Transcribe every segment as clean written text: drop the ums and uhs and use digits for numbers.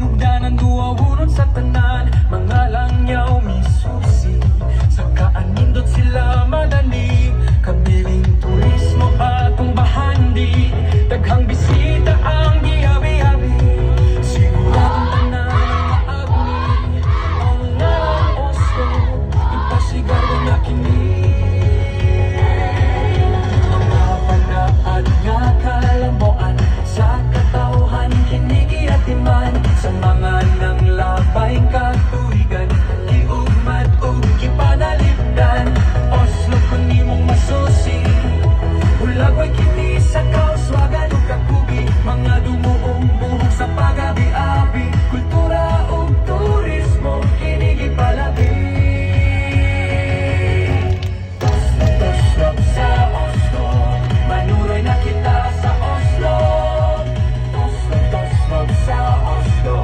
hinugdanan duwawunod sa tanan, mga langyaw misusi sa kaanindot sila madali, kabiling turismo atong bahandi, daghang bisita ang gihabi-habi, siguradong tanan maagni ang ngalang Oslo, ipasigar na kini. Mga panaad nga kalamboan sa katauhan kinigiatiman, sa mga nang labay katuigan, giugmad o gipanalipdan. Oslo kung di mong masusi, ulagway kini sa kauswagan o kakugi, mga dumuong buhok sa pag-abi-abi, kultura o turismo kinigipalabi. Tosrok sa Oslo, manuroy na kita sa Oslo. Tosrok sa Oslo,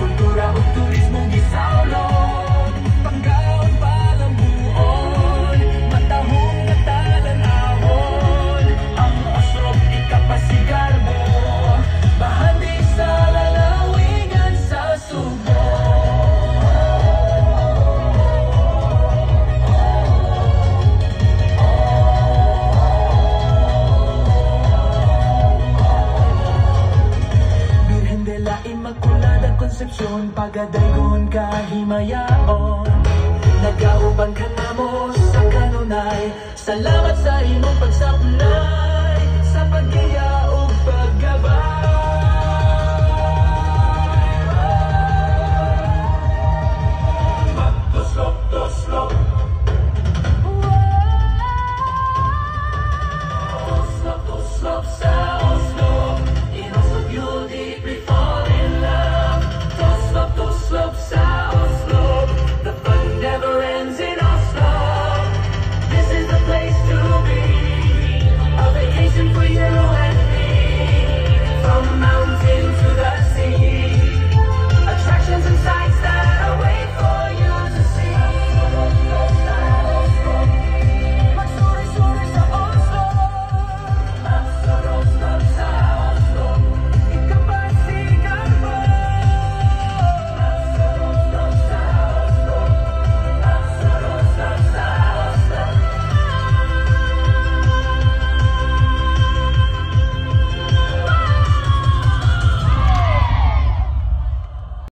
kultura o turismo gisawlon, panggaon palambuon, matahong natalanawon, ang Oslo ikapasigar mo, bahandi sa lalawigan sa Subo. Birhen de la Inmaculada Concepcion, pagadaygon kahimayaon, nagauban ka na mo sa kanunay, salamat sa imong pagsapulay.